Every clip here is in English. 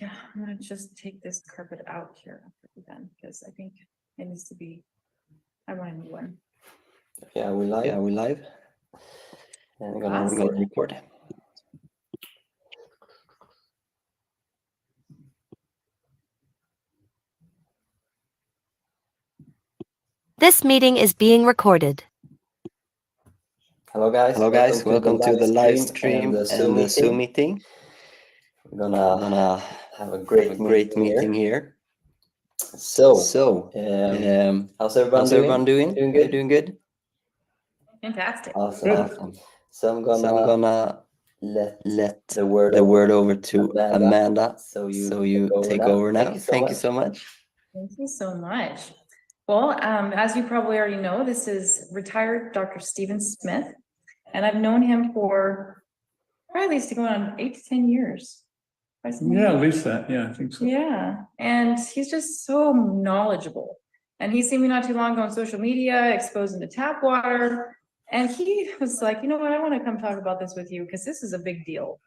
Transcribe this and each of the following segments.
Yeah, I'm gonna just take this carpet out here after we're done, because I think it needs to be, I want a new one. Yeah, we live. Yeah, we live. And We're Awesome. gonna record. This meeting is being recorded. Hello guys. Hello guys, welcome to the live stream and the Zoom meeting. We're We're gonna have a have a great meeting here. So, How's how's everyone everyone doing? Doing Are you good? doing good? Fantastic. Awesome. Awesome. So I'm So I'm gonna let the word over to Amanda. So So you you take over now. Thank you so much. Thank you so much. Well, as you probably already know, this is retired Dr. Stephen Smith, and I've known him for probably at least going on 8 to 10 years. Yeah, at least that, yeah, I think so. Yeah, and he's just so knowledgeable. And he seen me not too long ago on social media, exposing the tap water. And he was like, you know what, I want to come talk about this with you because this is a big deal.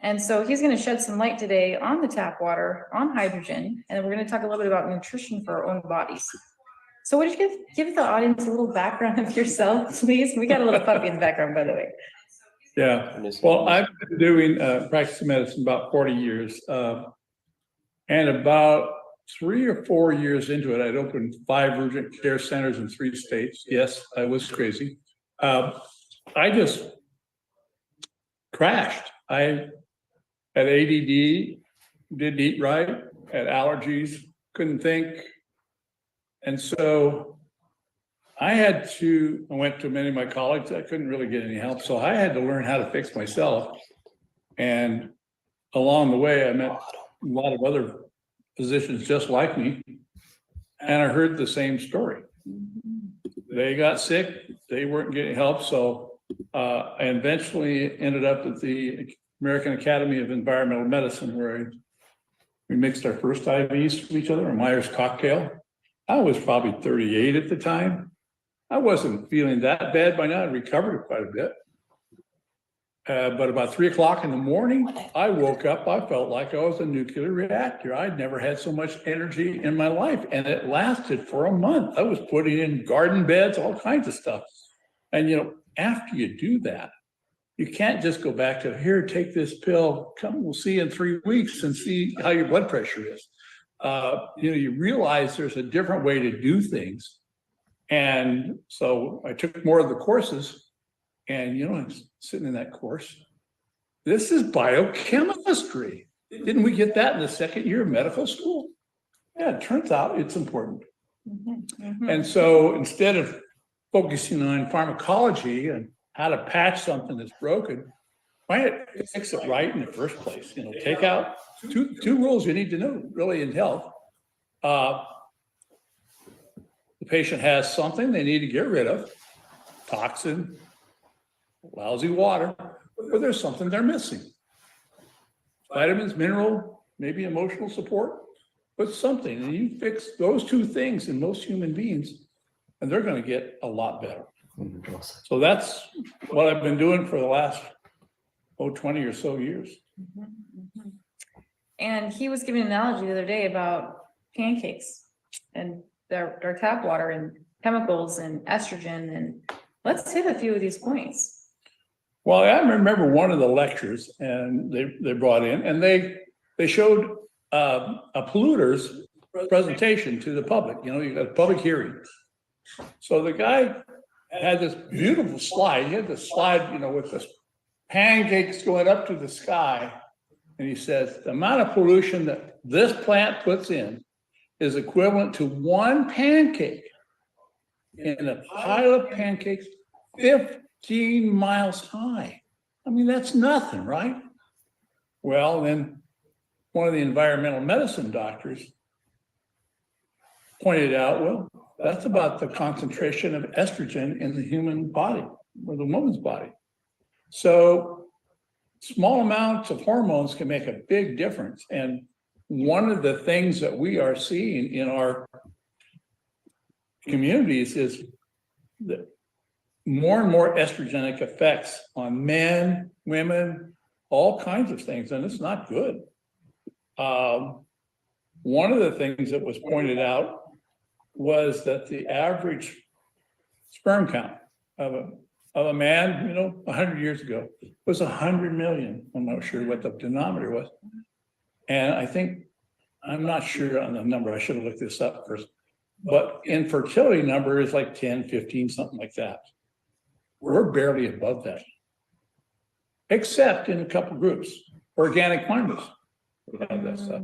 And so he's going to shed some light today on the tap water, on hydrogen, and we're going to talk a little bit about nutrition for our own bodies. So would you give the audience a little background of yourself, please? We got a little puppy in the background, by the way. Yeah, well, I've been doing practice of medicine about 40 years. And about 3 or 4 years into it, I'd opened 5 urgent care centers in 3 states. Yes, I was crazy. I just crashed. I had ADD, didn't eat right, had allergies, couldn't think. And so I went to many of my colleagues, I couldn't really get any help. So I had to learn how to fix myself. And along the way, I met a lot of other physicians just like me. And I heard the same story. They got sick, they weren't getting help. So I eventually ended up at the American Academy of Environmental Medicine, where we mixed our first IVs from each other, a Myers cocktail. I was probably 38 at the time. I wasn't feeling that bad by now. I recovered quite a bit. But about 3 o'clock in the morning, I woke up. I felt like I was a nuclear reactor. I'd never had so much energy in my life. And it lasted for a month. I was putting in garden beds, all kinds of stuff. And, after you do that, you can't just go back to, here, take this pill. Come, we'll see you in 3 weeks and see how your blood pressure is. You realize there's a different way to do things. And so I took more of the courses, and I'm sitting in that course. This is biochemistry. Didn't we get that in the second year of medical school? Yeah, it turns out it's important. And so instead of focusing on pharmacology and how to patch something that's broken, why not fix it right in the first place? Take out two rules you need to know really in health. The patient has something they need to get rid of, toxin, lousy water, or there's something they're missing. Vitamins, mineral, maybe emotional support, but something. And you fix those 2 things in most human beings, and they're going to get a lot better. So that's what I've been doing for the last 20 or so years. And he was giving an analogy the other day about pancakes and their tap water and chemicals and estrogen. And let's hit a few of these points. Well, I remember one of the lectures, and they brought in, and they showed a polluter's presentation to the public. You got a public hearing. So the guy had this beautiful slide. He had this slide, with the pancakes going up to the sky. And he says, the amount of pollution that this plant puts in is equivalent to 1 pancake in a pile of pancakes 15 miles high. I mean, that's nothing, right? Well, then one of the environmental medicine doctors pointed out, well, that's about the concentration of estrogen in the human body or the woman's body. So small amounts of hormones can make a big difference. And one of the things that we are seeing in our communities is that more and more estrogenic effects on men, women, all kinds of things, and it's not good. one of the things that was pointed out was that the average sperm count of a man, 100 years ago was 100 million. I'm not sure what the denominator was. And I'm not sure on the number. I should have looked this up first. But infertility number is like 10, 15, something like that. We're barely above that. Except in a couple groups, organic farmers. We have that stuff.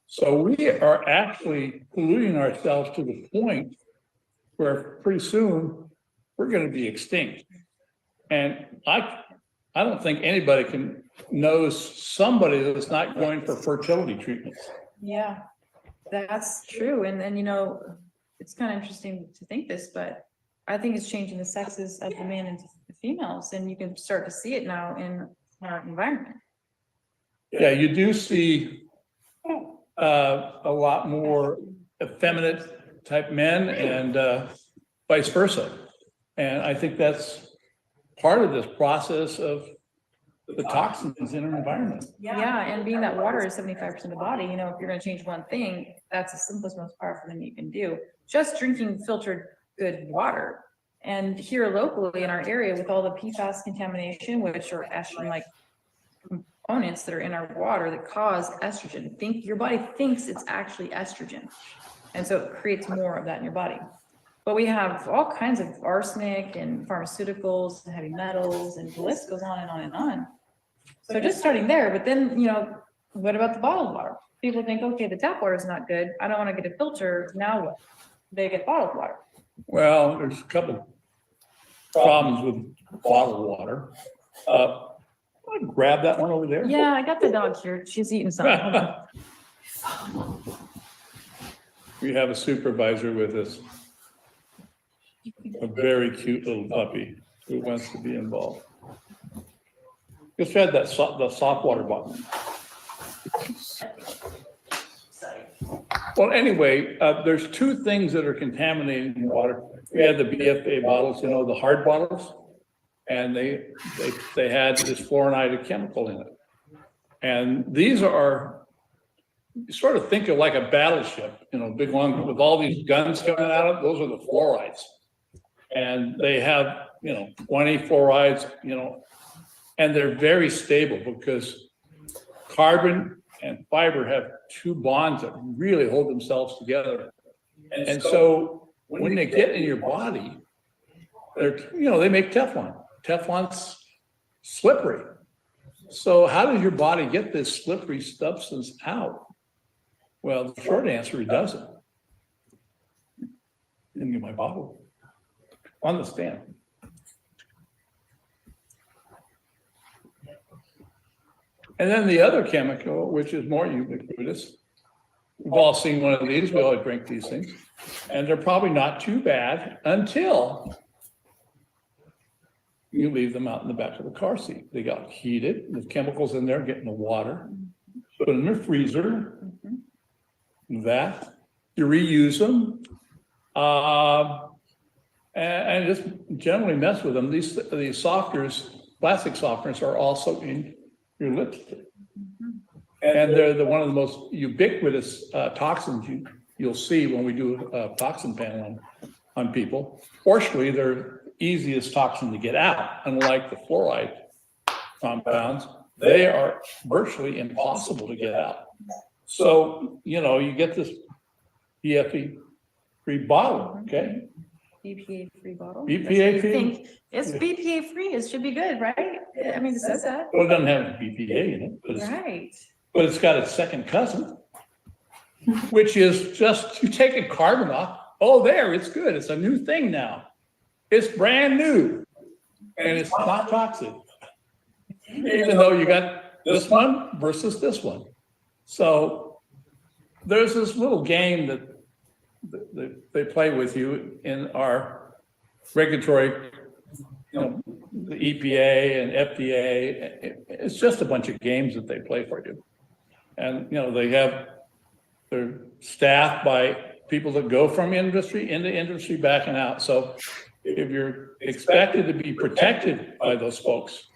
So we are actually polluting ourselves to the point where pretty soon we're going to be extinct. And I don't think anybody knows somebody that's not going for fertility treatments. Yeah, that's true. And it's kind of interesting to think this, but I think it's changing the sexes of the men and the females, and you can start to see it now in our environment. Yeah, you do see a lot more effeminate type men and vice versa. And I think that's part of this process of the toxins in our environment. Yeah, and being that water is 75% of the body, if you're gonna change one thing, that's the simplest, most powerful thing you can do. Just drinking filtered good water. And here locally in our area with all the PFAS contamination, which are estrogen-like components that are in our water that cause estrogen. Your body thinks it's actually estrogen. And so it creates more of that in your body. But we have all kinds of arsenic and pharmaceuticals and heavy metals, and the list goes on and on and on. So just starting there, but then, what about the bottled water? People think, okay, the tap water is not good. I don't want to get a filter. Now what? They get bottled water. Well, there's a couple problems with bottled water. I'll grab that one over there. Yeah, I got the dog here. She's eating something. Hold on. We have a supervisor with us, a very cute little puppy who wants to be involved. Just had the soft water bottle. Well, anyway, there's two things that are contaminating water. We had the BFA bottles, the hard bottles, and they had this fluorinated chemical in it. And these are, you sort of think of like a battleship, big one with all these guns coming out of it. Those are the fluorides. And they have, 20 fluorides, and they're very stable because carbon and fiber have two bonds that really hold themselves together. And so when they get in your body, they make Teflon. Teflon's slippery. So how does your body get this slippery substance out? Well, the short answer, it doesn't. Didn't get my bottle on the stand. And then the other chemical, which is more ubiquitous, we've all seen one of these, we all drink these things, and they're probably not too bad until you leave them out in the back of the car seat. They got heated, there's chemicals in there getting the water, put them in the freezer, that, you reuse them, and just generally mess with them. These softeners, plastic softeners, are also in your lipstick. And they're one of the most ubiquitous toxins you'll see when we do a toxin panel on people. Fortunately, they're easiest toxin to get out, unlike the fluoride compounds. They are virtually impossible to get out. So, you get this BFE-free bottle, okay? BPA-free bottle? BPA-free? Think it's BPA-free, it should be good, right? I mean, it says that. Well, it doesn't have BPA in it, Right. but it's got a second cousin, which is just, you take a carbon off, there, it's good. It's a new thing now. It's brand new, and it's not toxic. Even though you got this one versus this one. So there's this little game that they play with you in our regulatory, the EPA and FDA. It's just a bunch of games that they play for you. And, they're staffed by people that go from industry into industry backing out. So if you're expected to be protected by those folks,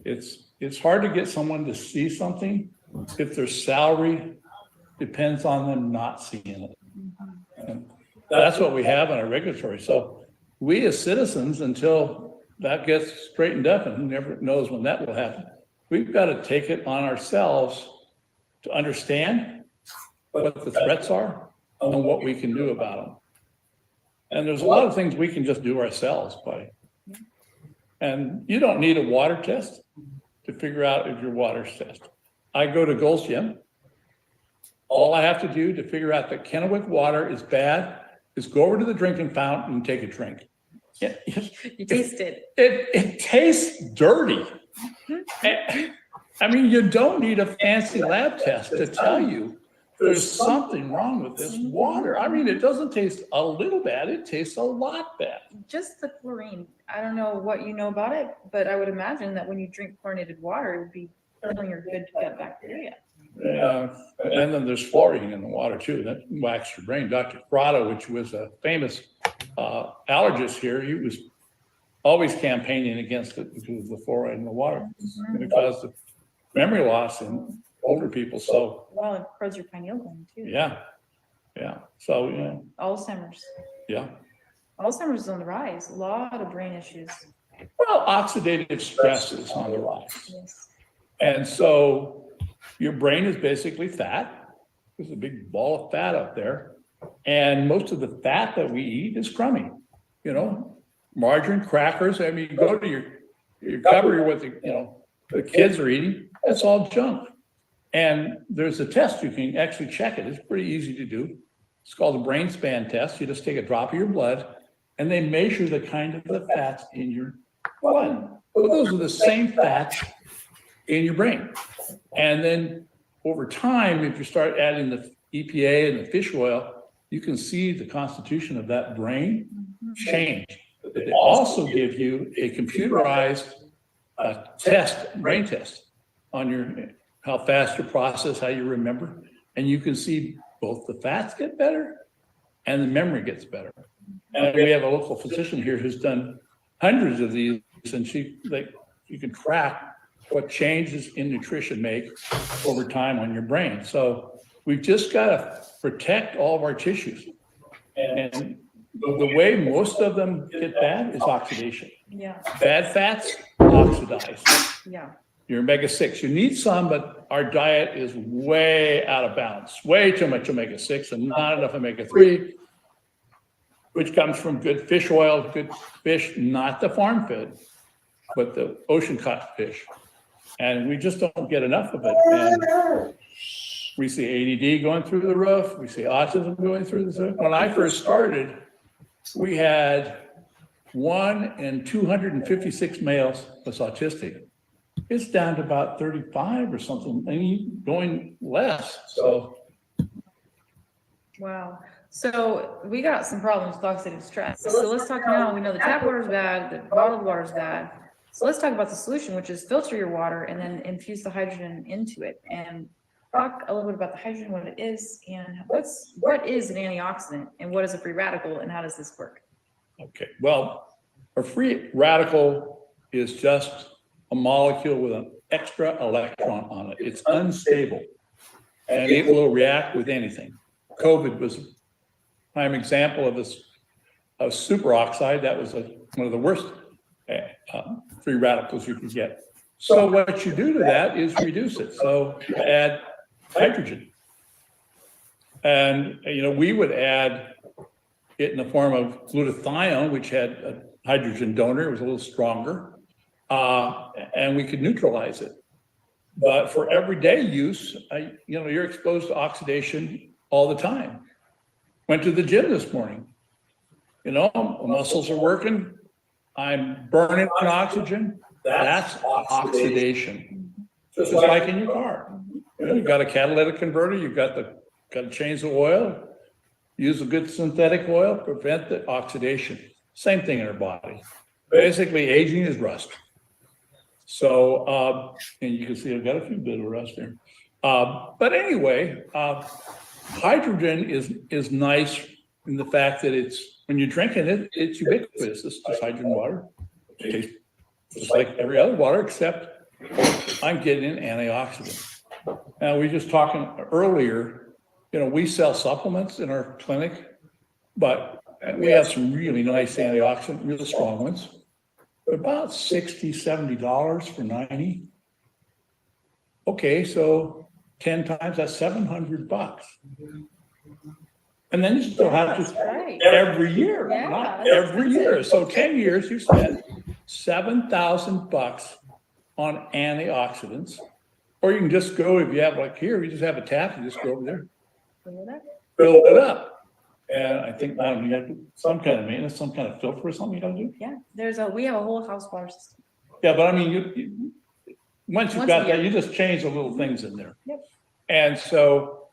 it's it's hard to get someone to see something if their salary depends on them not seeing it. And that's what we have in our regulatory. So we as citizens, until that gets straightened up, and who never knows when that will happen, we've got to take it on ourselves to understand what the threats are and what we can do about them. And there's a lot of things we can just do ourselves by. And you don't need a water test to figure out if your water's tested. I go to Gold's Gym. All I have to do to figure out that Kennewick water is bad is go over to the drinking fountain and take a drink. You taste it. It tastes dirty. I mean, you don't need a fancy lab test to tell you there's something wrong with this water. I mean, it doesn't taste a little bad, it tastes a lot bad. Just the chlorine. I don't know what you know about it, but I would imagine that when you drink chlorinated water, it would be killing your good gut bacteria. And then there's fluorine in the water too, that whacks your brain. Dr. Corrado, which was a famous allergist here, he was always campaigning against it because of the fluoride in the water. And it caused the memory loss in older people, so. Well, it corrodes your pineal gland too. Yeah, so, Alzheimer's. yeah. Alzheimer's is on the rise. A lot of brain issues. Well, oxidative stress is on the rise. Yes. And so your brain is basically fat. There's a big ball of fat up there. And most of the fat that we eat is crummy, margarine, crackers. I mean, you go to your cupboard, what the kids are eating, that's all junk. And there's a test, you can actually check it. It's pretty easy to do. It's called a brain span test. You just take a drop of your blood and they measure the kind of the fats in your blood. Well, those are the same fats in your brain. And then over time, if you start adding the EPA and the fish oil, you can see the constitution of that brain change. They also give you a computerized brain test on how fast you process, how you remember. And you can see both the fats get better and the memory gets better. And we have a local physician here who's done hundreds of these, and you can track what changes in nutrition make over time on your brain. So we've just got to protect all of our tissues. And the way most of them get bad is oxidation. Yeah. Bad fats oxidize. Yeah. Your omega-6, you need some, but our diet is way out of balance. Way too much omega-6 and not enough omega-3, which comes from good fish oil, good fish, not the farm fed, but the ocean caught fish. And we just don't get enough of it. And we see ADD going through the roof. We see autism going through the roof. When I first started, we had 1 in 256 males was autistic. It's down to about 35 or something, and going less. So, Wow. So we got some problems with oxidative stress. So let's talk now. We know the tap water is bad, the bottled water is bad. So let's talk about the solution, which is filter your water and then infuse the hydrogen into it. And talk a little bit about the hydrogen, what it is, and what is an antioxidant, and what is a free radical, and how does this work? okay. Well, a free radical is just a molecule with an extra electron on it. It's unstable, and it will react with anything. COVID was a prime example of this, of superoxide. That was one of the worst free radicals you could get. So what you do to that is reduce it. So you add hydrogen. And, we would add it in the form of glutathione, which had a hydrogen donor. It was a little stronger. And we could neutralize it. But for everyday use, you're exposed to oxidation all the time. Went to the gym this morning. Muscles are working. I'm burning oxygen. That's oxidation. Just like in your car. You've got a catalytic converter. You've got to change the oil. Use a good synthetic oil. Prevent the oxidation. Same thing in our body. Basically, aging is rust. So, and you can see I've got a few bit of rust there. But anyway, hydrogen is nice in the fact that when you're drinking it, it's ubiquitous. It's just hydrogen water. It tastes just like every other water, except I'm getting an antioxidant. Now, we were just talking earlier, we sell supplements in our clinic, but we have some really nice antioxidant, really strong ones. They're about $60, $70 for 90. Okay, so 10 times, that's $700. And then you still have That's to right. every year, Yeah, not that's every year. expensive. So 10 years, you spent $7,000 on antioxidants. Or you can just go, if you have like here, you just have a tap, you just go over there, fill it up. And I think, I don't know, you have to, some kind of maintenance, some kind of filter or something you gotta do. Yeah, we have a whole house water system. Yeah, but I mean, you once you've Once got a that, year. you just change the little things in there. Yep. And so,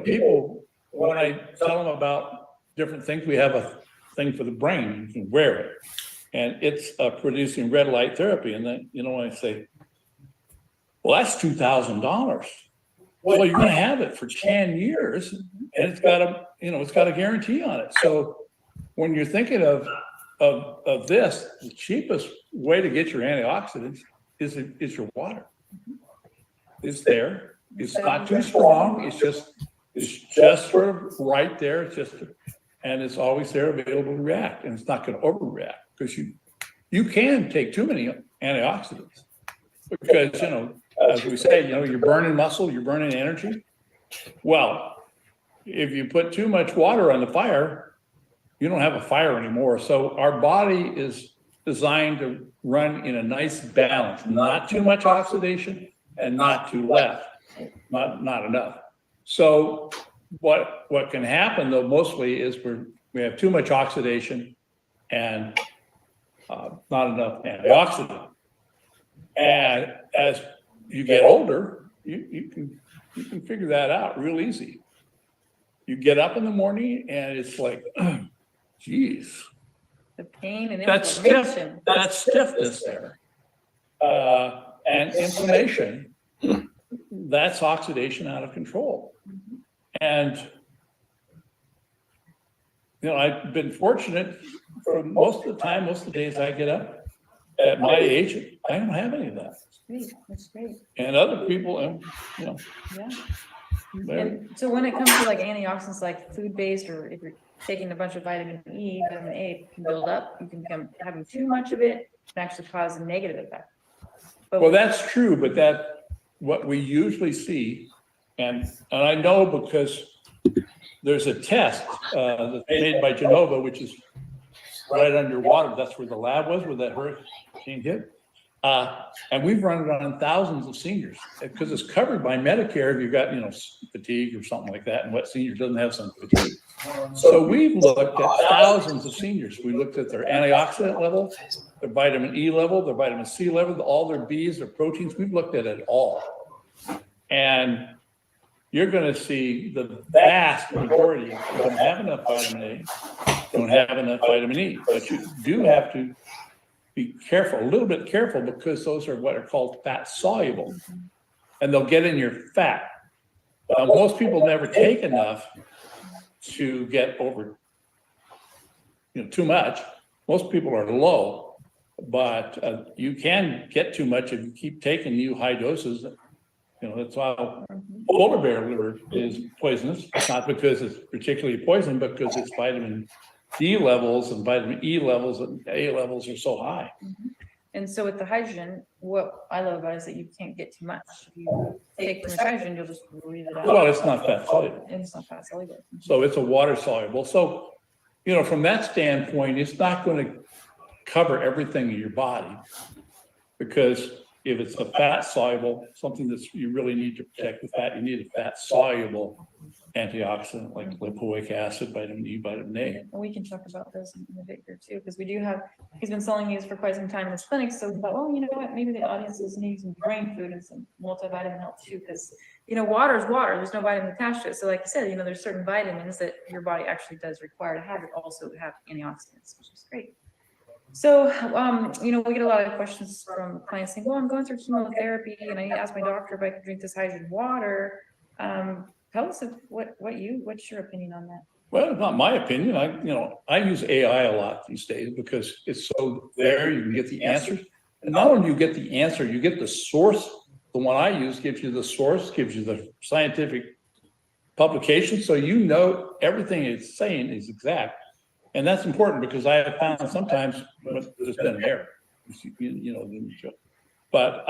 people, when I tell them about different things, we have a thing for the brain, you can wear it. And it's producing red light therapy. And then, when I say, well, that's $2,000. Well, you're gonna have it for 10 years and it's got a guarantee on it. So when you're thinking of this, the cheapest way to get your antioxidants is your water. It's there. It's not too strong. It's just sort of right there. And it's always there available to react, and it's not going to overreact because you can take too many antioxidants because, as we say, you're burning muscle, you're burning energy. Well, if you put too much water on the fire, you don't have a fire anymore. So our body is designed to run in a nice balance, not too much oxidation and not too less, not enough. So what can happen though mostly is we have too much oxidation and not enough antioxidant. And as you get older, you can figure that out real easy. You get up in the morning and it's like, geez, The pain and that's inflammation. that stiffness there, and inflammation. That's oxidation out of control. And I've been fortunate for most of the time, most of the days I get up at my age, I don't have any of that. That's great. And other people, Yeah. they're- And so when it comes to like antioxidants, like food-based, or if you're taking a bunch of vitamin E, vitamin A can build up, you can become having too much of it can actually cause a negative effect. But well, that's true, but what we usually see, and I know because there's a test that's made by Genova, which is right underwater. That's where the lab was, where that hurricane hit. And we've run it on thousands of seniors because it's covered by Medicare if you've got, fatigue or something like that. And what senior doesn't have some fatigue? So we've looked at thousands of seniors. We looked at their antioxidant level, their vitamin E level, their vitamin C level, all their Bs, their proteins. We've looked at it all. And you're going to see the vast majority don't have enough vitamin A, don't have enough vitamin E, but you do have to be careful, a little bit careful, because those are what are called fat soluble, and they'll get in your fat. Most people never take enough to get over, too much. Most people are low, but you can get too much if you keep taking high doses. That's why polar bear liver is poisonous. It's not because it's particularly poison, but because its vitamin D levels and vitamin E levels and A levels are so high. And so with the hydrogen, what I love about it is that you can't get too much. If you take too much hydrogen, you'll just breathe it out. Well, it's not fat soluble, And it's not fat soluble. so it's a water soluble. So, from that standpoint, it's not going to cover everything in your body, because if it's a fat soluble, something that you really need to protect the fat, you need a fat soluble antioxidant like lipoic acid, vitamin E, vitamin A. And we can talk about this in a bit here too, because we do have, he's been selling these for quite some time in his clinic. So we thought, well, you know what, maybe the audiences need some brain food and some multivitamin help too, because, water is water. There's no vitamin attached to it. So like you said, there's certain vitamins that your body actually does require to have it, also have antioxidants, which is great. So, we get a lot of questions from clients saying, well, I'm going through chemotherapy and I asked my doctor if I could drink this hydrogen water. Tell us what's your opinion on that? Well, it's not my opinion. I use AI a lot these days because it's so there, you can get the answers. not only do you get the answer, you get the source. The one I use gives you the source, gives you the scientific publication, so you know everything it's saying is exact. And that's important because I have found sometimes there's been an error, but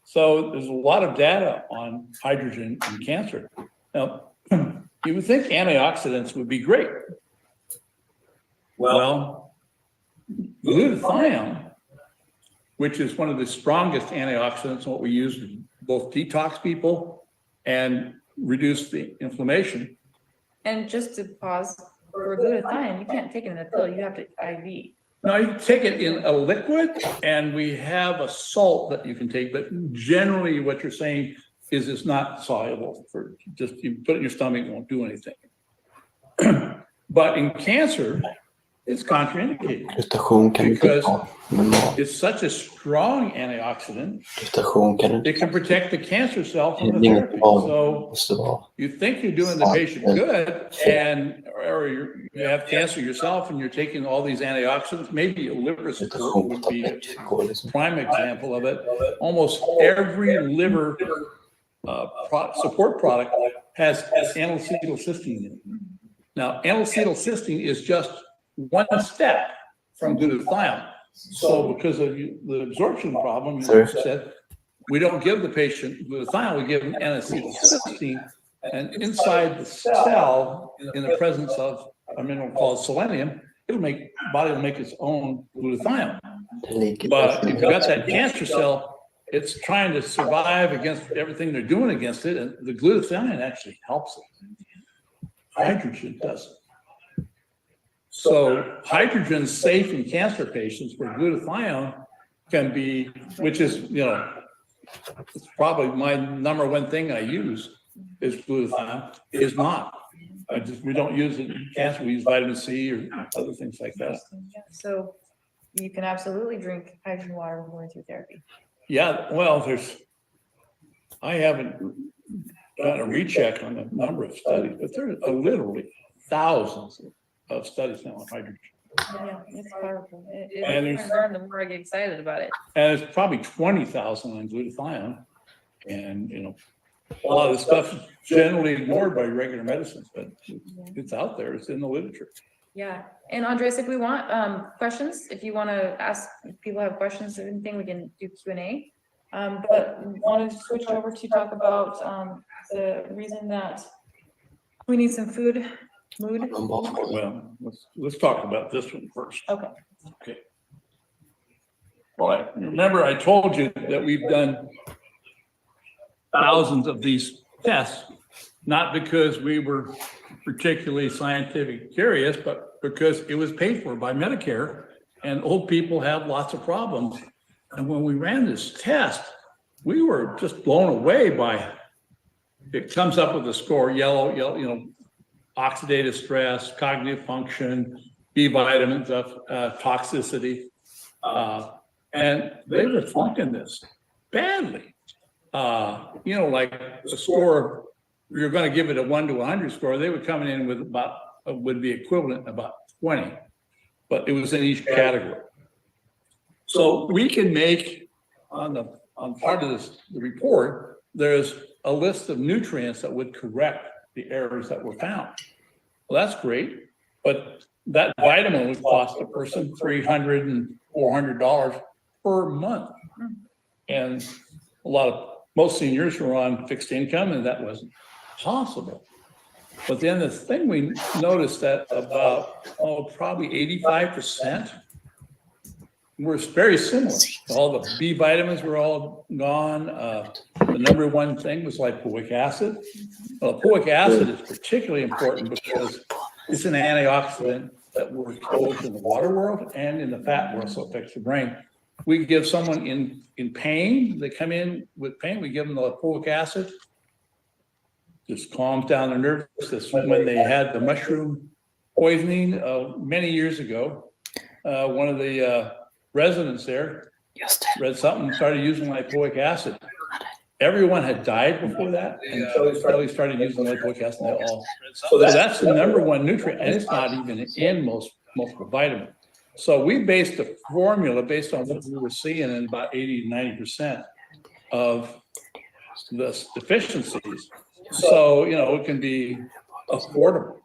so there's a lot of data on hydrogen and cancer. Now, you would think antioxidants would be great. Well, glutathione, which is one of the strongest antioxidants, what we use to both detox people and reduce the inflammation. And just to pause, for glutathione, you can't take it in a pill, you have to IV. Now, you take it in a liquid, and we have a salt that you can take, but generally what you're saying is it's not soluble. For just, you put it in your stomach, it won't do anything. But in cancer, it's contraindicated Glutation kan du inte because ta med mat. it's such a strong antioxidant. Glutation kan du inte It can protect the cancer cell Det from är the inget therapy. bra. So Måste vara. you think you're doing the patient good, and or you have cancer yourself, and you're taking all these antioxidants. Maybe a liver support Glutation would på be a tabletter går liksom. prime example of it. Almost every liver support product has N-acetylcysteine in it. Now, N-acetylcysteine is just one step from glutathione. So because of the absorption problem, you said, we don't give the patient glutathione, we give them N-acetylcysteine. And inside the cell, in the presence of a mineral called selenium, body will make its own glutathione. But if you've got that cancer cell, it's trying to survive against everything they're doing against it, and the glutathione actually helps it. Hydrogen doesn't. So hydrogen's safe in cancer patients where glutathione can be, which is, it's probably my number one thing I use is glutathione, is not. We don't use it in cancer, we use vitamin C or other things like that. So you can absolutely drink hydrogen water when going through therapy. Yeah, well, I haven't done a recheck on the number of studies, but there are literally thousands of studies now on hydrogen. Yeah, it's powerful. And The more I learn, the more I get excited about it. And there's probably 20,000 on glutathione. And, a lot of the stuff is generally ignored by regular medicines, but it's out there, it's in the literature. Yeah, and Andres, if we want questions, if you want to ask, if people have questions or anything, we can do Q&A. But we wanted to switch over to talk about the reason that we need some food. Well, let's talk about this one first. Okay. Well, remember I told you that we've done thousands of these tests, not because we were particularly scientific curious, but because it was paid for by Medicare, and old people have lots of problems. And when we ran this test, we were just blown away by, it comes up with a score, yellow, oxidative stress, cognitive function, B vitamins of toxicity. And they were flunking this badly. Like a score, you're going to give it a 1 to 100 score, they were coming in with would be equivalent about 20, but it was in each category. So we can make on part of the report, there's a list of nutrients that would correct the errors that were found. Well, that's great, but that vitamin would cost a person $300 and $400 per month. And most seniors were on fixed income, and that wasn't possible. But then the thing we noticed that about, probably 85% were very similar. All the B vitamins were all gone. The number one thing was lipoic acid. Well, lipoic acid is particularly important because it's an antioxidant that works both in the water world and in the fat world, so it affects the brain. We give someone in pain, they come in with pain, we give them the lipoic acid. Just calms down their nervous system. When they had the mushroom poisoning many years ago, one of the residents there read something and started using lipoic acid. Everyone had died before that until he started using lipoic acid. So that's the number one nutrient, and it's not even in most vitamins. So we based the formula based on what we were seeing in about 80 to 90% of the deficiencies. So, you know, it can be affordable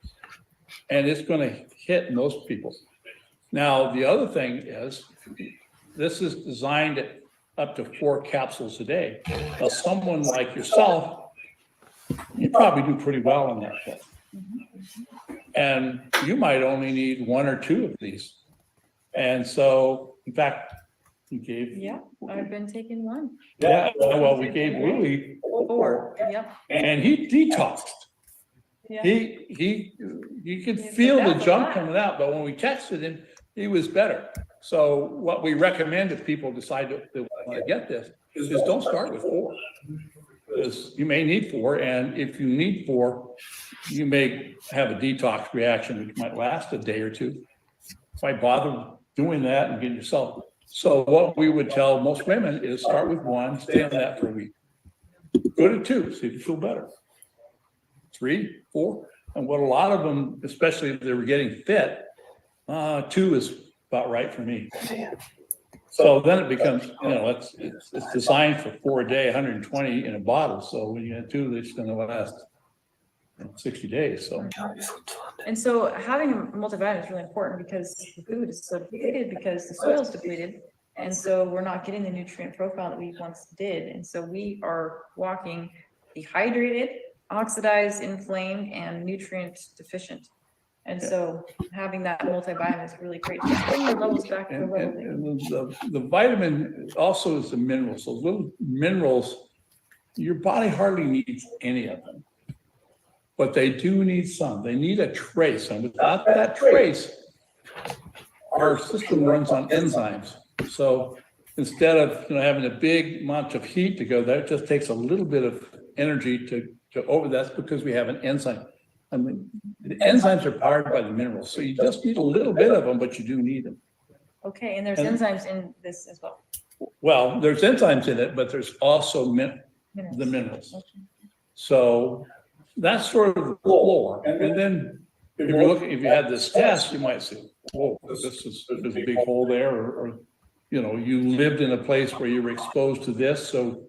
and it's going to hit most people. Now, the other thing is, this is designed at up to 4 capsules a day. Now, someone like yourself, you probably do pretty well on that shit. And you might only need 1 or 2 of these. And so, in fact, you gave. Yeah, I've been taking one. Yeah, well, we gave Louis 4, yep. and he detoxed. Yeah. You could Yeah, feel the that's a junk lot. coming out, but when we texted him, he was better. So what we recommend if people decide to want to get this is don't start with 4. Because you may need 4, and if you need 4, you may have a detox reaction which might last a day or 2. Why bother doing that and getting yourself? So what we would tell most women is start with 1, stay on that for a week. Go to 2, see if you feel better. 3, 4, and what a lot of them, especially if they were getting fit, 2 is about right for me. So then it becomes, you know, it's designed for 4 a day, 120 in a bottle. So when you have 2, it's going to last 60 days. So And so having a multivitamin is really important because the food is so depleted because the soil is depleted. And so we're not getting the nutrient profile that we once did. And so we are walking dehydrated, oxidized, inflamed, and nutrient deficient. And so having that multivitamin is really great to bring your levels back to and, where and, they. and the vitamin also is the minerals. Those little minerals, your body hardly needs any of them, but they do need some. They need a trace, and without that trace, our system runs on enzymes. So instead of having a big amount of heat to go there, it just takes a little bit of energy to over. That's because we have an enzyme. I mean, the enzymes are powered by the minerals, so you just need a little bit of them, but you do need them. Okay, and there's And- enzymes in this as well. Well, there's enzymes in it, but there's also the minerals. Okay. So that's sort of the floor. And then if you're looking, if you had this test, you might say, whoa, there's a big hole there, or you lived in a place where you were exposed to this, so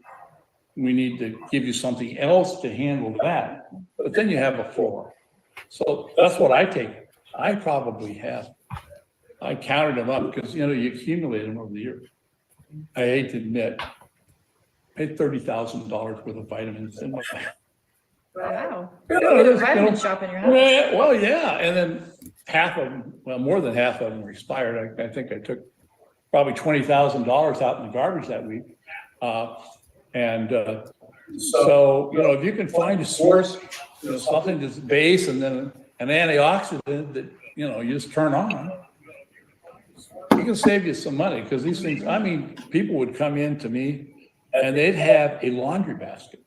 we need to give you something else to handle that. But then you have a floor. So that's what I take. I probably have. I counted them up because, you accumulate them over the years. I hate to admit, I paid $30,000 worth of vitamins in my. Wow. You You know, get a there's, vitamin shop in your house. Well, yeah, and then half of them, well, more than half of them were expired. I think I took probably $20,000 out in the garbage that week. So, if you can find a source, something that's base and then an antioxidant that, you just turn on, it can save you some money because these things, people would come in to me and they'd have a laundry basket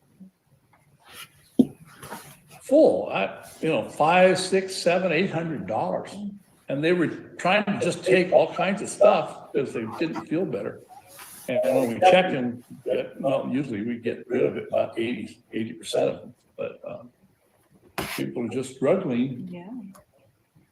full, $500, $600, $700, $800. And they were trying to just take all kinds of stuff because they didn't feel better. And when we check in, usually we get rid of it about 80% of them. But people are just struggling. Yeah.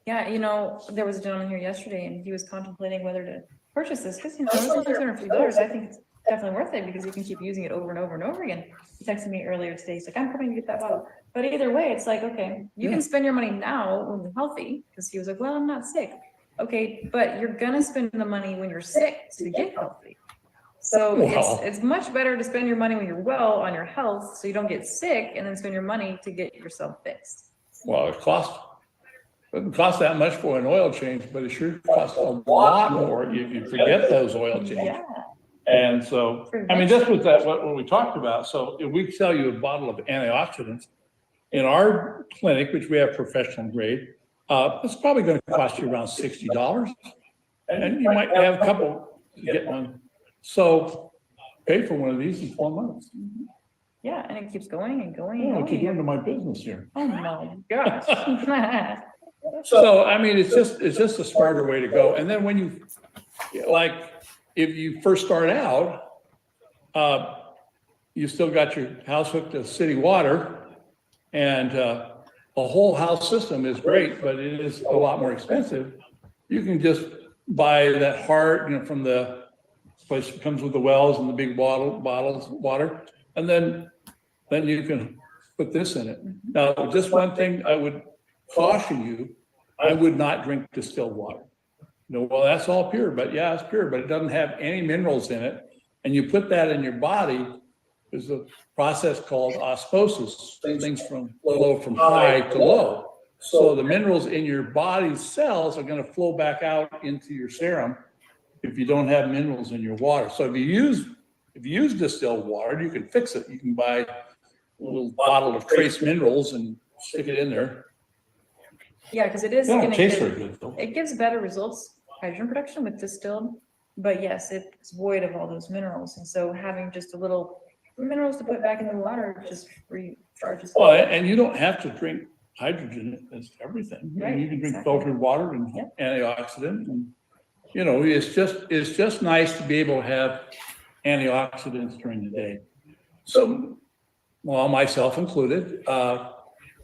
Yeah, there was a gentleman here yesterday and he was contemplating whether to purchase this because, it's only $250. I think it's definitely worth it because you can keep using it over and over and over again. He texted me earlier today. He's like, I'm coming to get that bottle. But either way, it's like, okay, you can spend your money now when you're healthy because he was like, well, I'm not sick. Okay, but you're going to spend the money when you're sick to get healthy. So Wow. it's much better to spend your money when you're well on your health so you don't get sick and then spend your money to get yourself fixed. Well, doesn't cost that much for an oil change, but it sure costs a lot more if you forget those oil changes. Yeah. And so, this was what we talked about. So if we sell you a bottle of antioxidants in our clinic, which we have professional grade, it's probably going to cost you around $60. And you might have a couple to get one. So pay for one of these in 4 months. Yeah, and it keeps going and going Oh, and what you going. doing to my business here? Oh my gosh. So, it's just a smarter way to go. And then when you, if you first start out, you still got your house hooked to city water and a whole house system is great, but it is a lot more expensive. You can just buy that heart, from the place that comes with the wells and the big bottles of water. And then you can put this in it. Now, just one thing I would caution you, I would not drink distilled water. Well, that's all pure, but yeah, it's pure, but it doesn't have any minerals in it. And you put that in your body, there's a process called osmosis. Things flow from high to low. So the minerals in your body's cells are going to flow back out into your serum if you don't have minerals in your water. So if you use distilled water, you can fix it. You can buy a little bottle of trace minerals and stick it in there. Yeah, because it is They don't gonna taste give, very good though. it gives better results, hydrogen production with distilled, but yes, it's void of all those minerals. And so having just a little minerals to put back in the water just recharges. Well, and you don't have to drink hydrogen as everything. Right, You can drink exactly. filtered water and Yep. antioxidant, and it's just nice to be able to have antioxidants during the day. So, well, myself included,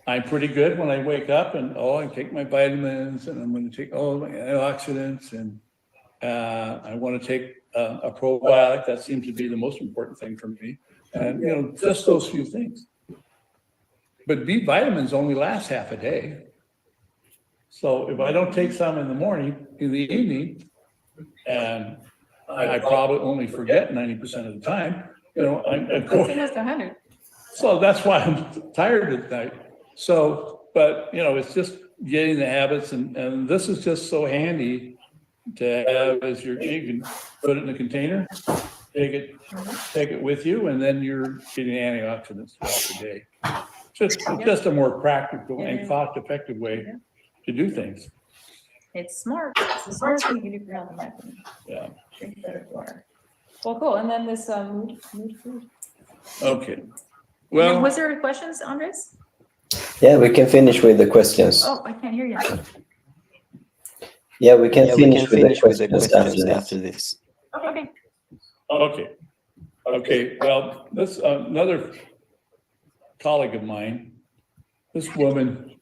I'm pretty good when I wake up and I take my vitamins and I'm going to take all my antioxidants, and I want to take a probiotic. That seems to be the most important thing for me, and just those few things. But B vitamins only last half a day. So if I don't take some in the morning, in the evening, and I probably only forget 90% of the time, I'm It's going. almost 100. So that's why I'm tired at night. So, but it's just getting the habits, and this is just so handy to have as you can put it in a container, take it with you, and then you're getting antioxidants throughout the day. Just a more practical and cost-effective way to do things. It's smart. It's the smartest thing you can do for health, in my opinion. Yeah. Drink better water. Well, cool. And then this mood food. Okay. And Well, was there questions, Andres? Yeah, we can finish with the questions. Oh, I can't hear you. Yeah, we can Yeah, we finish can with finish the with the questions questions after after this. this. Okay. okay. Well, this another colleague of mine, this woman,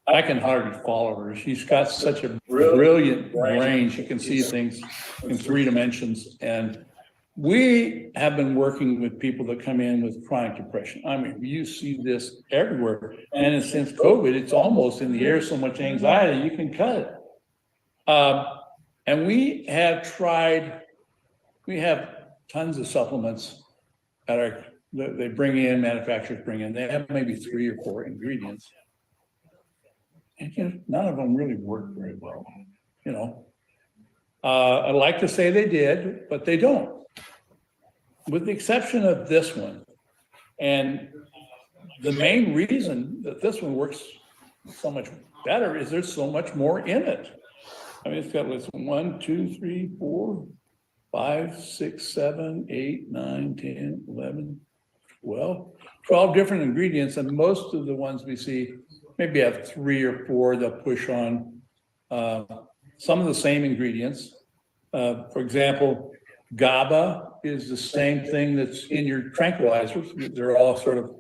I can hardly follow her. She's got such a brilliant brain. She can see things in 3 dimensions. And we have been working with people that come in with chronic depression. I mean, you see this everywhere. And since COVID, it's almost in the air, so much anxiety, you can cut it. And we have tons of supplements that they bring in, manufacturers bring in. They have maybe 3 or 4 ingredients. And none of them really work very well, I'd like to say they did, but they don't. With the exception of this one. And the main reason that this one works so much better is there's so much more in it. I mean, it's got 1, 2, 3, 4, 5, 6, 7, 8, 9, 10, 11, 12 different ingredients. And most of the ones we see maybe have 3 or 4 that push on some of the same ingredients. For example, GABA is the same thing that's in your tranquilizers. They're all sort of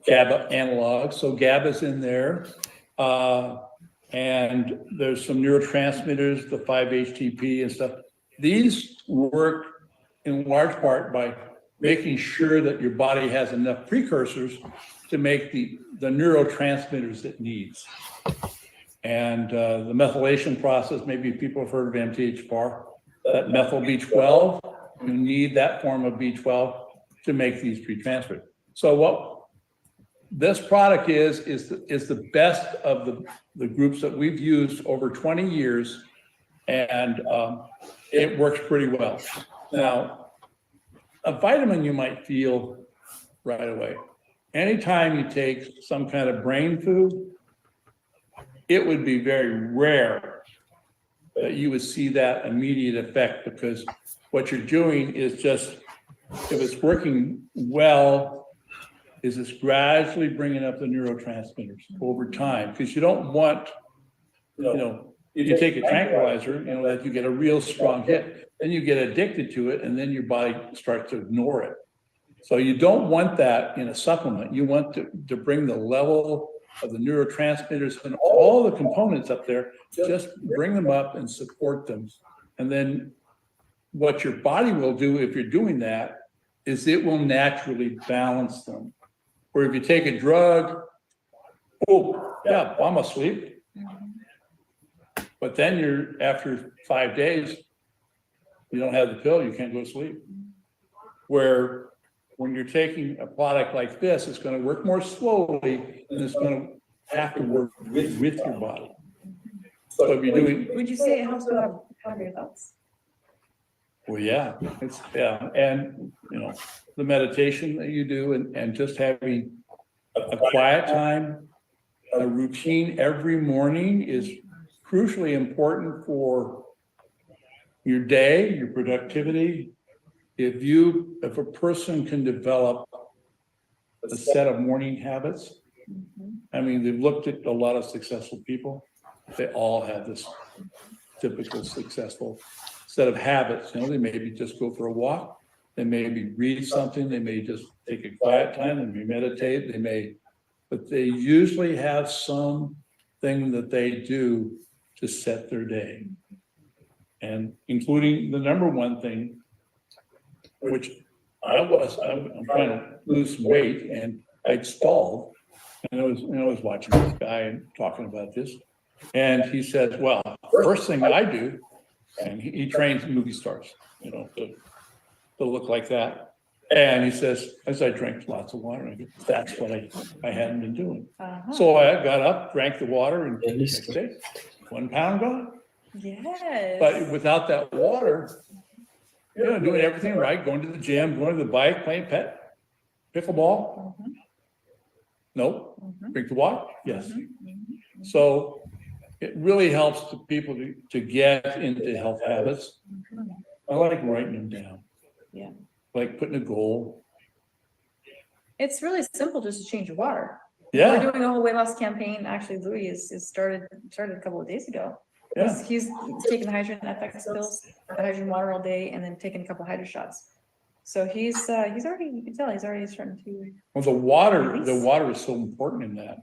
GABA analogs. So GABA's in there. And there's some neurotransmitters, the 5-HTP and stuff. These work in large part by making sure that your body has enough precursors to make the neurotransmitters it needs. And the methylation process, maybe people have heard of MTHFR, that methyl B12, you need that form of B12 to make these pre-transferred. So what this product is the best of the groups that we've used over 20 years, and it works pretty well. Now, a vitamin you might feel right away. Anytime you take some kind of brain food, it would be very rare that you would see that immediate effect, because what you're doing is just, if it's working well, is it's gradually bringing up the neurotransmitters over time, because you don't want, you take a tranquilizer, that you get a real strong hit, then you get addicted to it, and then your body starts to ignore it. So you don't want that in a supplement. You want to bring the level of the neurotransmitters and all the components up there, just bring them up and support them. And then what your body will do if you're doing that is it will naturally balance them. Or if you take a drug, oh, yeah, I'm asleep. But then after 5 days, you don't have the pill, you can't go to sleep. Where when you're taking a product like this, it's going to work more slowly and it's going to have to work with your body. So if you're doing, Would you say it helps to have your thoughts? well, yeah, and the meditation that you do and just having a quiet time, a routine every morning is crucially important for your day, your productivity. If a person can develop a set of morning habits, I mean, they've looked at a lot of successful people. They all have this typical successful set of habits. They maybe just go for a walk. They maybe read something. They may just take a quiet time. They may meditate. But they usually have something that they do to set their day. And including the number one thing, which I'm trying to lose some weight, and I'd stalled. And I was watching this guy and talking about this. And he says, well, first thing I do, and he trains movie stars, to look like that. And he says, as I drank lots of water, I go, that's what I hadn't been doing. So I got up, drank the water, and next day, 1 pound gone. Yes. But without that water, doing everything right, going to the gym, going to the bike, playing pickleball. Nope. Drink the water? Yes. So it really helps the people to get into health habits. I like writing them down. Yeah. Like putting a goal. It's really simple just to change your water. Yeah. We're doing a whole weight loss campaign. Actually, Louis is started a couple of days ago. Yeah. He's taking the Hydrogen FX pills, the hydrogen water all day, and then taking a couple hydro shots. So he's already, you can tell he's already starting to. Well, the water is so important in that.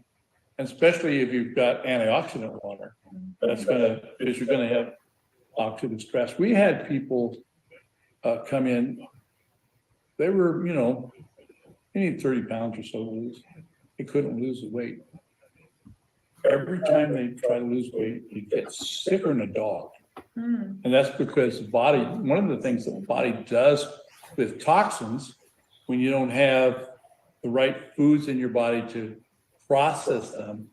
And especially if you've got antioxidant water, because you're gonna have oxidative stress. We had people come in, they were, they need 30 pounds or so to lose. They couldn't lose the weight. Every time they try to lose weight, they get sicker than a dog. And that's because the body, one of the things that the body does with toxins, when you don't have the right foods in your body to process them,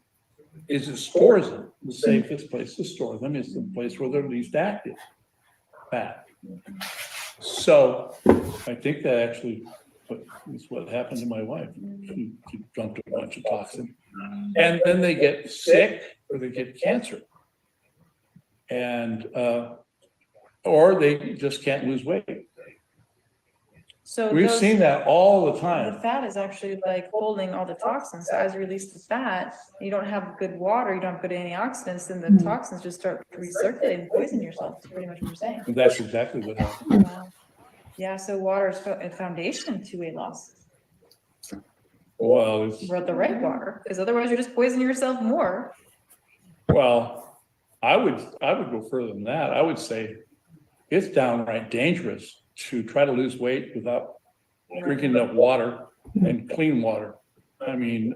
is it stores them. The safest place to store them is the place where they're least active, fat. So I think that actually is what happened to my wife. She dumped a bunch of toxin. And then they get sick or they get cancer. And, or they just can't lose weight. So We've seen that all the the time. fat is actually like holding all the toxins. So as you release the fat, you don't have good water, you don't have good antioxidants, then the toxins just start recirculating and poison yourself. That's pretty much what you're saying. That's exactly what happened. Wow. Yeah, so water is a foundation to weight loss. Well, But the right water, because otherwise you're just poisoning yourself more. I would go further than that. I would say it's downright dangerous to try to lose weight without drinking enough water and clean water. I mean,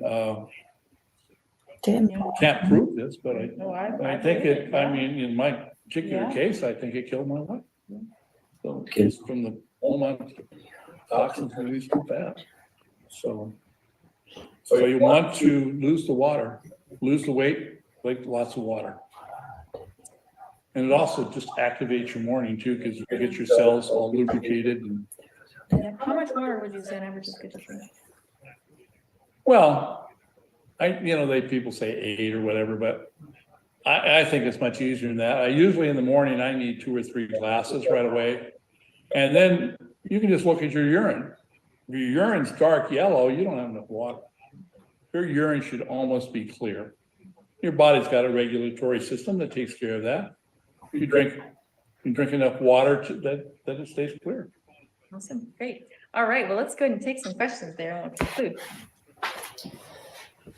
can't prove this, but I think in my particular case, I think it killed my wife. So it's from the amount of toxins released from fat. So you want to lose the weight, like lots of water. And it also just activates your morning too, because you get your cells all lubricated. Yeah. How much water would you say an average is good to drink? Well, people say 8 or whatever, but I think it's much easier than that. I usually in the morning, I need 2 or 3 glasses right away. And then you can just look at your urine. If your urine's dark yellow, you don't have enough water. Your urine should almost be clear. Your body's got a regulatory system that takes care of that. You drink enough water that it stays clear. Awesome, great. All right, well, let's go ahead and take some questions there and we'll conclude.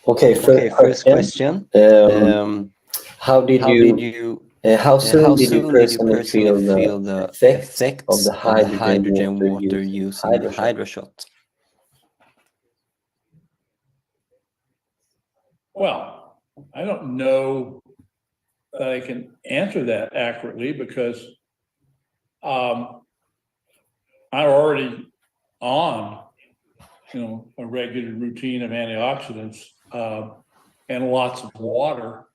Okay, Okay, first question. How did you, how soon did you personally feel the effects of the hydrogen water use in HydroShot? Well, I don't know that I can answer that accurately because I'm already on, a regular routine of antioxidants and lots of water.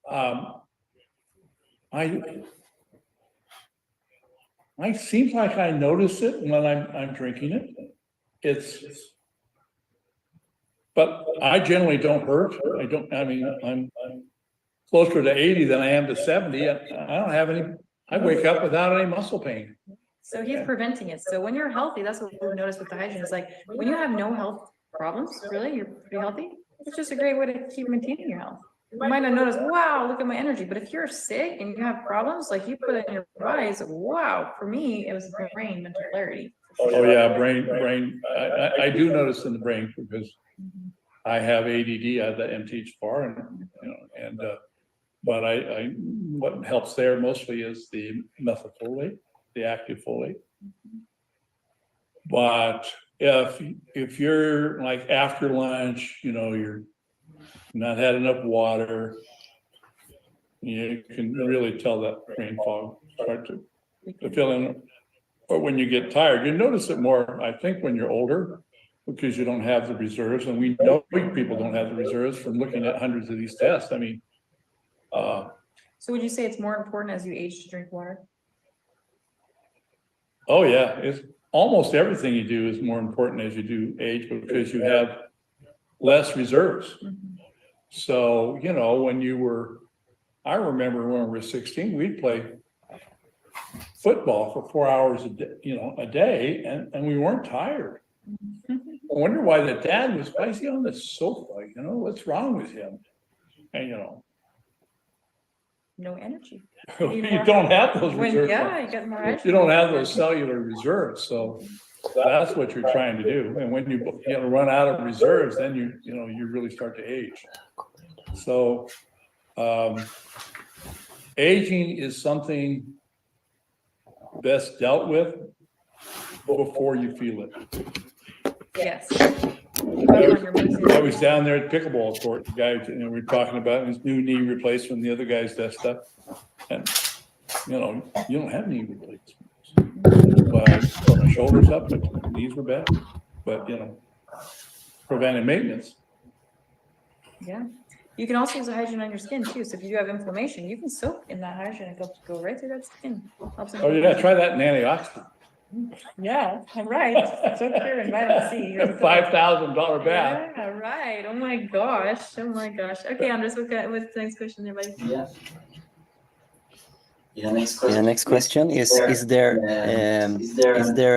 I seems like I notice it when I'm drinking it. But I generally don't hurt. I'm closer to 80 than I am to 70. I don't have any, I wake up without any muscle pain. So he's preventing it. So when you're healthy, that's what we've noticed with the hydrogen. It's like when you have no health problems, really, you're pretty healthy. It's just a great way to keep maintaining your health. You might not notice, wow, look at my energy. But if you're sick and you have problems, like you put it in your bodies, wow, for me, it was brain, mental clarity. Oh yeah, brain. I do notice in the brain because I have ADD, I have the MTHFR, but what helps there mostly is the methylfolate, the active folate. But if you're like after lunch, you're not had enough water, you can really tell that brain fog start to fill in. Or when you get tired, you notice it more, I think, when you're older, because you don't have the reserves, and we know people don't have the reserves from looking at hundreds of these tests. I mean, so would you say it's more important as you age to drink water? Oh yeah, it's almost everything you do is more important as you do age because you have less reserves. So, I remember when we were 16, we'd play football for 4 hours a day, and we weren't tired. I wonder why why is he on the sofa? What's wrong with him? And No energy. you don't have those reserves. You got more energy. You don't have those cellular reserves, so that's what you're trying to do. And when you run out of reserves, then you really start to age. So aging is something best dealt with before you feel it. Yes. I was down there at pickleball court, the guy, we were talking about his new knee replacement, the other guy's that stuff. And, you don't have knee replacements. But I put my shoulders up, but my knees were bad. But, preventive maintenance. Yeah. You can also use the hydrogen on your skin too. So if you do have inflammation, you can soak in that hydrogen and go right through that skin. Oh yeah, try that in antioxidant. Yeah, right. So pure in vitamin C. $5,000 bath. Yeah, right. Oh my gosh. Okay, Andres, what's the next question there, buddy? Next question is there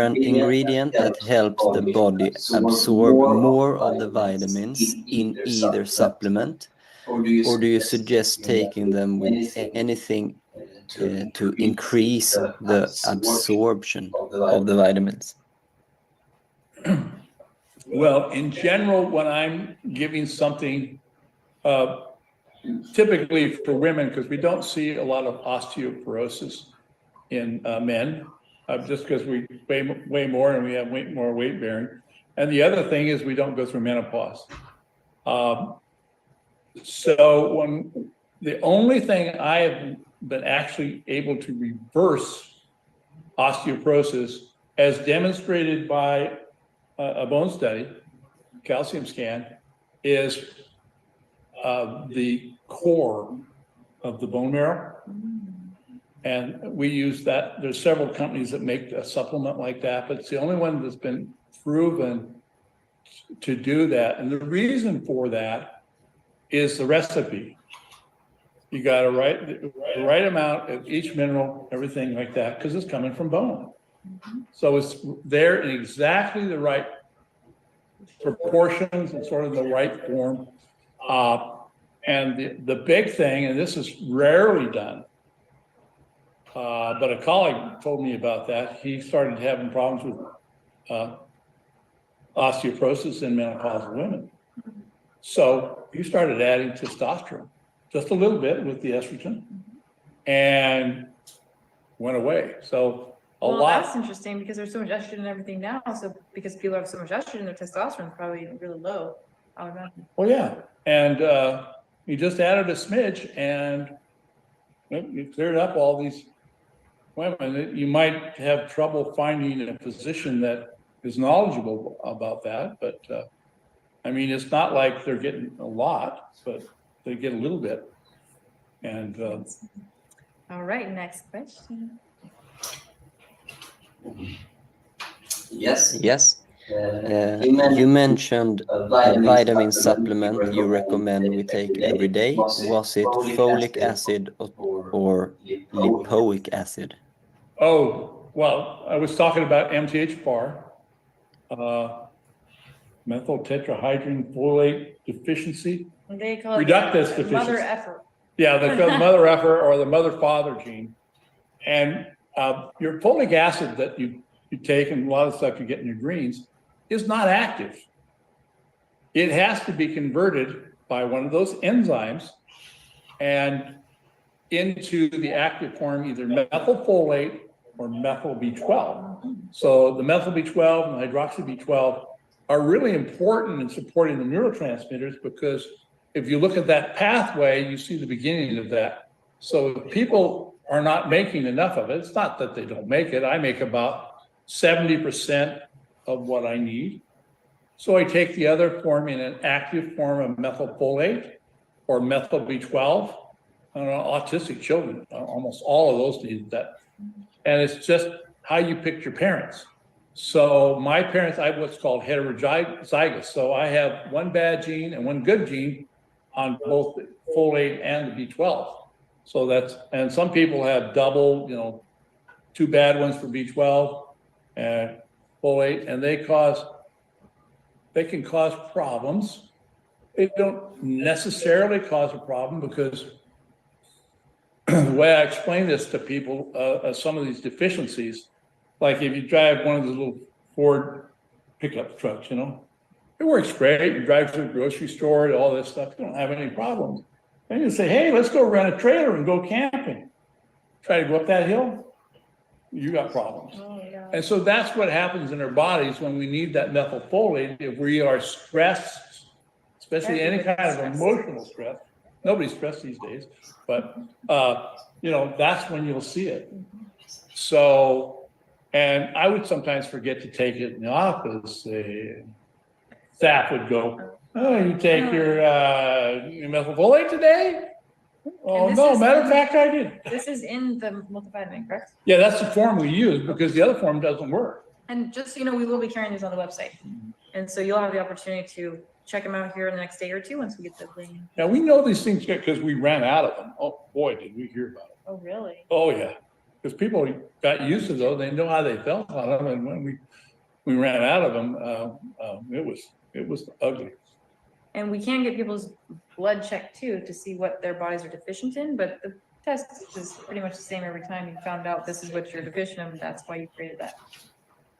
an ingredient that helps the body absorb more of the vitamins in either supplement, or do you suggest taking them with anything to increase the absorption of the vitamins? Well, in general, when I'm giving something, typically for women, because we don't see a lot of osteoporosis in men, just because we weigh more and we have more weight bearing. And the other thing is we don't go through menopause. So the only thing I have been actually able to reverse osteoporosis, as demonstrated by a bone study, calcium scan, is the core of the bone marrow. And we use that. There's several companies that make a supplement like that, but it's the only one that's been proven to do that. And the reason for that is the recipe. You got to write the right amount of each mineral, everything like that, because it's coming from bone. So it's there in exactly the right proportions and sort of the right form. And the big thing, and this is rarely done, but a colleague told me about that. He started having problems with osteoporosis in menopausal women. So he started adding testosterone, just a little bit with the estrogen, and went away. So a Well, lot. that's interesting because there's so much estrogen and everything now. So because people have so much estrogen, their testosterone is probably really low. I would imagine. Well, yeah, and he just added a smidge, and it cleared up all these women. You might have trouble finding a physician that is knowledgeable about that, but I mean, it's not like they're getting a lot, but they get a little bit. And All right, next question. Yes. Yes. You mentioned a vitamin supplement you recommend we take every day. Was it folic acid or lipoic acid? oh, well, I was talking about MTH bar, methyl tetrahydrin folate deficiency. And they call it Reductase mother deficiency. effort. Yeah, the mother effer or the mother father gene. And your folic acid that you take and a lot of stuff you get in your greens is not active. It has to be converted by one of those enzymes and into the active form, either methylfolate or methyl B12. So the methyl B12 and hydroxy B12 are really important in supporting the neurotransmitters, because if you look at that pathway, you see the beginning of that. So if people are not making enough of it, it's not that they don't make it. I make about 70% of what I need. So I take the other form in an active form of methylfolate or methyl B12. I don't know, autistic children, almost all of those need that. And it's just how you picked your parents. So my parents, I have what's called heterozygous. So I have one bad gene and one good gene on both the folate and the B12. So that's, and some people have double, you know, two bad ones for B12 and folate, and they can cause problems. They don't necessarily cause a problem, because the way I explain this to people, some of these deficiencies, like if you drive one of the little Ford pickup trucks, you know, it works great. You drive to the grocery store, all this stuff, you don't have any problems. Then you say, hey, let's go rent a trailer and go camping. Try to go up that hill, you got problems. Oh, yeah. And so that's what happens in our bodies when we need that methylfolate. If we are stressed, especially any kind of emotional stress, nobody's stressed these days, but you know, that's when you'll see it. So, and I would sometimes forget to take it in the office. Staff would go, oh, you take your methylfolate today? Oh, this no, is- matter of fact, I did. This is in the multivitamin, correct? Yeah, that's the form we use, because the other form doesn't work. And just so you know, we will be carrying these on the website. And so you'll have the opportunity to check them out here in the next day or two once we get the link. Now, we know these things because we ran out of them. Oh, boy, did we hear about it. Oh, really? Oh, yeah. Because people got used to those. They know how they felt on them. And when we ran out of them, it was ugly. And we can get people's blood checked too, to see what their bodies are deficient in, but the test is pretty much the same every time. You found out this is what you're deficient in, that's why you created that.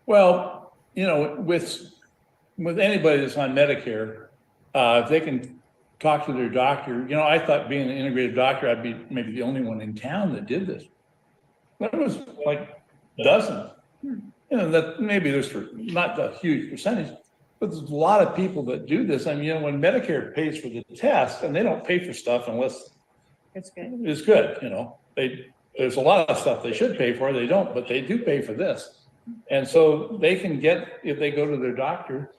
Well, you know, with anybody that's on Medicare, if they can talk to their doctor, you know, I thought being an integrative doctor, I'd be maybe the only one in town that did this. There was like dozens. You know, that maybe there's not a huge percentage, but there's a lot of people that do this. I mean, you know, when Medicare pays for the test, and they don't pay for stuff unless It's good. it's good, you know, there's a lot of stuff they should pay for, they don't, but they do pay for this. And so they can get, if they go to their doctor,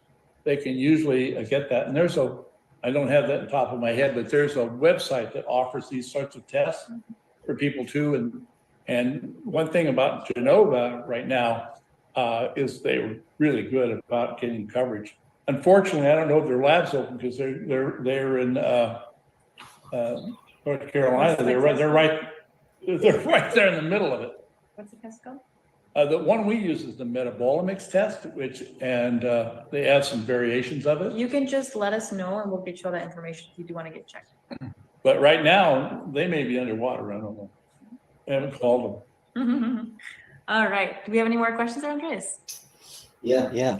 they can usually get that. And I don't have that on top of my head, but there's a website that offers these sorts of tests for people too. And one thing about Genova right now is they were really good about getting coverage. Unfortunately, I don't know if their lab's open, because they're in North Carolina. They're right there in the middle of it. What's the test called? The one we use is the Metabolomics test, and they have some variations of it. You can just let us know and we'll get you all that information if you do want to get checked. But right now, they may be underwater. I don't know. I haven't called them. All right. Do we have any more questions, Andres? Yeah.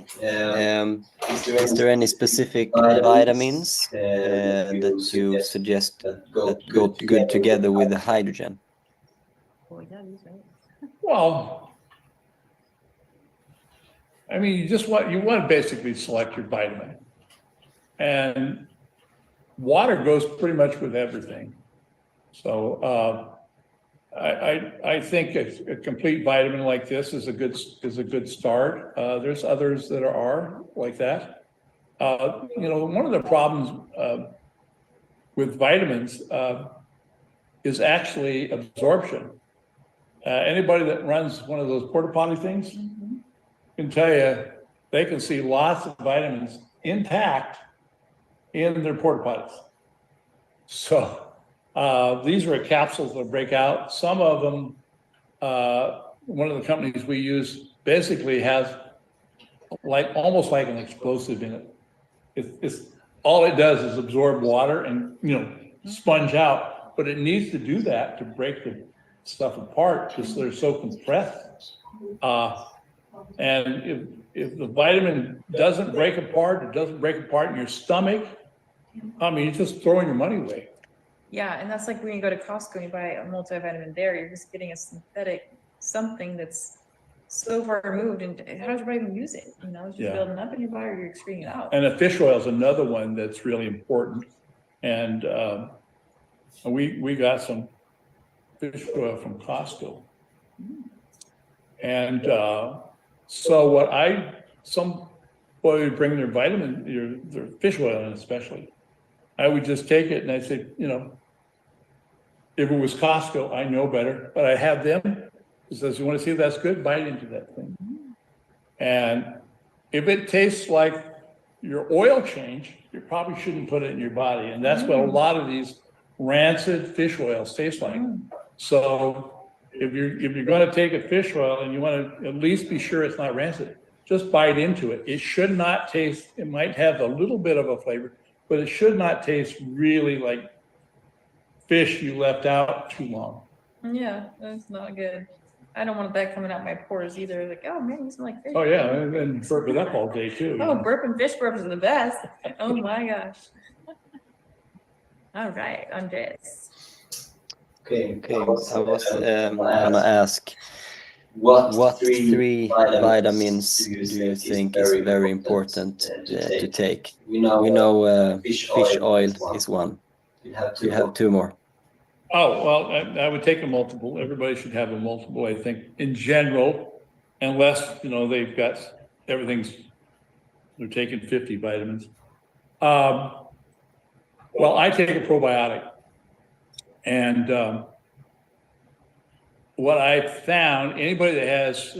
Is there any specific vitamins that you suggest that go good together with the hydrogen? Well, yeah, he's right. Well, I mean, you want to basically select your vitamin. And water goes pretty much with everything. So I think a complete vitamin like this is a good start. There's others that are like that. One of the problems with vitamins is actually absorption. Anybody that runs one of those porta potty things can tell you they can see lots of vitamins intact in their porta potties. So these are capsules that break out. Some of them, one of the companies we use basically has almost like an explosive in it. It's all it does is absorb water and sponge out, but it needs to do that to break the stuff apart because they're so compressed. And if the vitamin doesn't break apart, it doesn't break apart in your stomach, I mean, you're just throwing your money away. Yeah, and that's like when you go to Costco and you buy a multivitamin there, you're just getting a synthetic something that's so far removed, and how does your body even use it? It's just building up in your body, or you're excreting it out. And the fish oil is another one that's really important. And we got some fish oil from Costco. And so some boy would bring their their fish oil in especially. I would just take it and I'd say, if it was Costco, I know better, but I have them. It says, you want to see if that's good? Bite into that thing. And if it tastes like your oil change, you probably shouldn't put it in your body. And that's what a lot of these rancid fish oils taste like. So if you're going to take a fish oil and you want to at least be sure it's not rancid, just bite into it. It should not taste, it might have a little bit of a flavor, but it should not taste really like fish you left out too long. Yeah, that's not good. I don't want that coming out my pores either. Like, oh man, you smell like fish. Oh yeah, and burp it up all day too. Oh, burping fish burps are the best. Oh my gosh. All right, Andres. Okay. I was gonna ask, what three vitamins do you think is very important to take? We know fish oil is one. You have two more. Oh, well, I would take a multiple. Everybody should have a multiple, I think, in general, unless, they've got they're taking 50 vitamins. Well, I take a probiotic. And what I found, anybody that has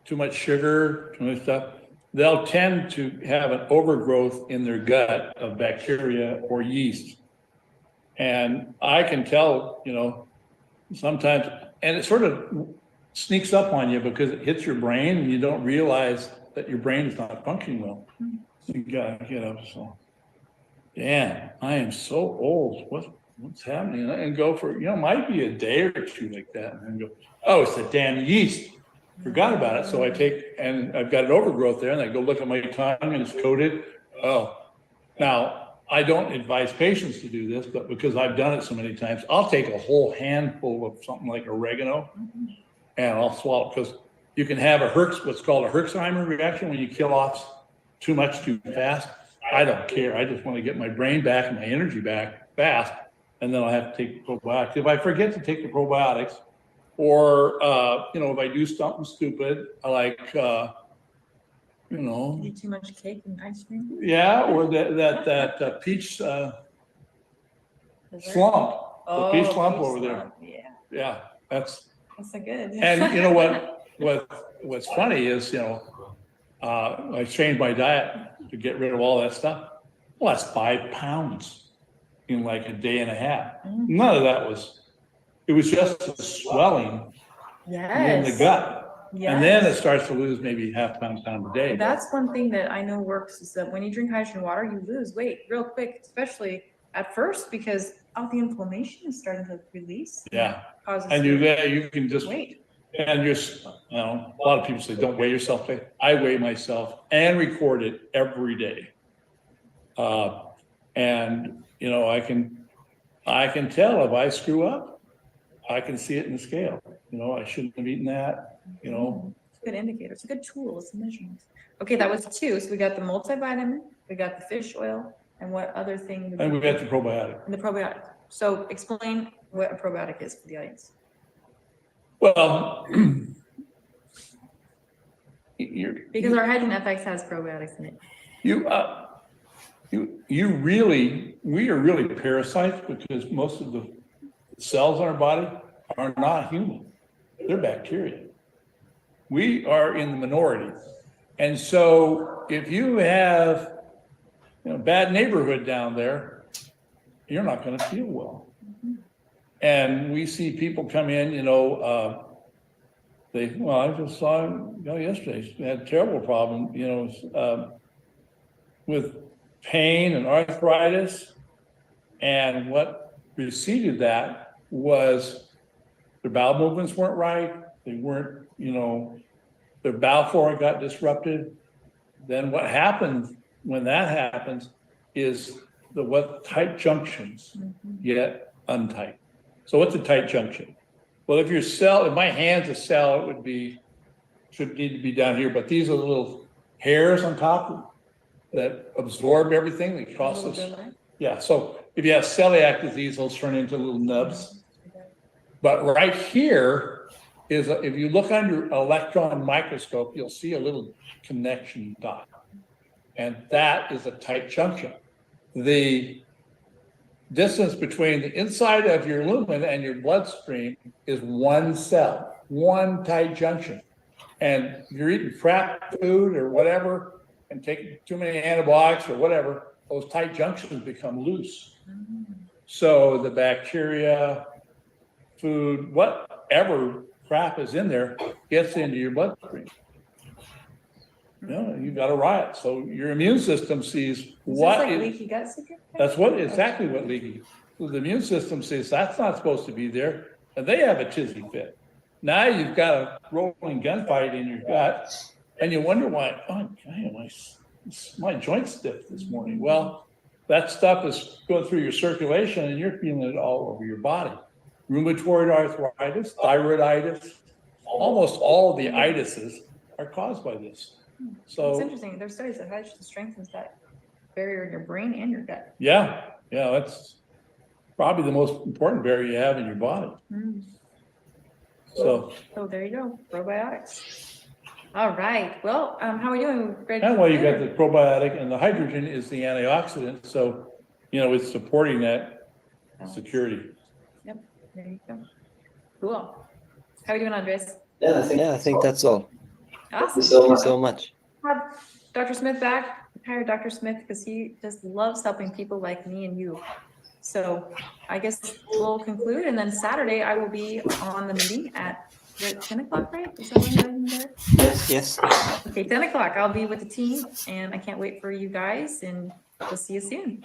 too much sugar, too much stuff, they'll tend to have an overgrowth in their gut of bacteria or yeast. And I can tell, sometimes, and it sort of sneaks up on you because it hits your brain and you don't realize that your brain is not functioning well. You gotta get up. So, damn, I am so old. What's happening? And go for, might be a day or two like that. And then go, oh, it's the damn yeast. Forgot about it. So I take, and I've got an overgrowth there, and I go look at my tongue and it's coated. Oh, now, I don't advise patients to do this, but because I've done it so many times, I'll take a whole handful of something like oregano and I'll swallow, because you can have what's called a Herxheimer reaction when you kill off too much too fast. I don't care. I just want to get my brain back and my energy back fast, and then I'll have to take the probiotics. If I forget to take the probiotics, or if I do something stupid, like Eat too much cake and ice cream. yeah, or that peach slump, the peach slump over there. Yeah, Yeah, that's so good. and you know what's funny is I changed my diet to get rid of all that stuff. Well, that's 5 pounds in like a day and a half. None of that it was just the swelling in the gut. Yes. And then it starts to lose maybe half pound a day. That's one thing that I know works, is that when you drink hydrogen water, you lose weight real quick, especially at first, because all the inflammation is starting to release. Yeah. Causes And you can just weight. And just, you know, a lot of people say, don't weigh yourself. I weigh myself and record it every day. And, you know, I can tell if I screw up, I can see it in the scale. You know, I shouldn't have eaten that, you know. It's a good indicator. It's a good tool. It's a measurement. Okay, that was 2. So we got the multivitamin, we got the fish oil, and what other thing? And we got the probiotic. And the probiotic. So explain what a probiotic is for the audience. Well, Because our Hydrogen FX has probiotics in it. we are really parasites because most of the cells in our body are not human. They're bacteria. We are in the minority. And so if you have, you know, bad neighborhood down there, you're not going to feel well. And we see people come in, you know, I just saw him, you know, yesterday, he had a terrible problem, you know, with pain and arthritis. And what preceded that was their bowel movements weren't right. They weren't, you know, their bowel flora got disrupted. Then what happens when that happens is what tight junctions get untight. So what's a tight junction? Well, if my hand's a cell, should need to be down here, but these are the little hairs on top that absorb everything. They cross this. Yeah, so if you have celiac disease, they'll turn into little nubs. But right here is, if you look under an electron microscope, you'll see a little connection dot. And that is a tight junction. The distance between the inside of your lumen and your bloodstream is one cell, one tight junction. And if you're eating crap food or whatever and taking too many antibiotics or whatever, those tight junctions become loose. So the bacteria, food, whatever crap is in there gets into your bloodstream. You know, you've got a riot. So your immune system sees Leaky gut syndrome? that's exactly what leaky. So the immune system says that's not supposed to be there, and they have a tizzy fit. Now you've got a rolling gunfight in your gut, and you wonder why. Oh, damn, my joint's stiff this morning. Well, that stuff is going through your circulation, and you're feeling it all over your body. Rheumatoid arthritis, thyroiditis, almost all of the itises are caused by this. So It's interesting. There's studies that hydrogen strengthens that barrier in your brain and your gut. yeah, that's probably the most important barrier you have in your body. So, there you go, probiotics. All right, well, how are we doing? Ready and to well, you got conclude? the probiotic, and the hydrogen is the antioxidant, so, you know, it's supporting that security. Yep, there you go. Cool. How are we doing, Andres? Yeah, Yeah, I think that's all. Awesome. Thank you so much. Have Dr. Smith back. Hire Dr. Smith because he just loves helping people like me and you. So I guess we'll conclude, and then Saturday I will be on the meeting at 10 o'clock, right? Is that when I'm there? Yes. Okay, 10 o'clock. I'll be with the team, and I can't wait for you guys, and we'll see you soon.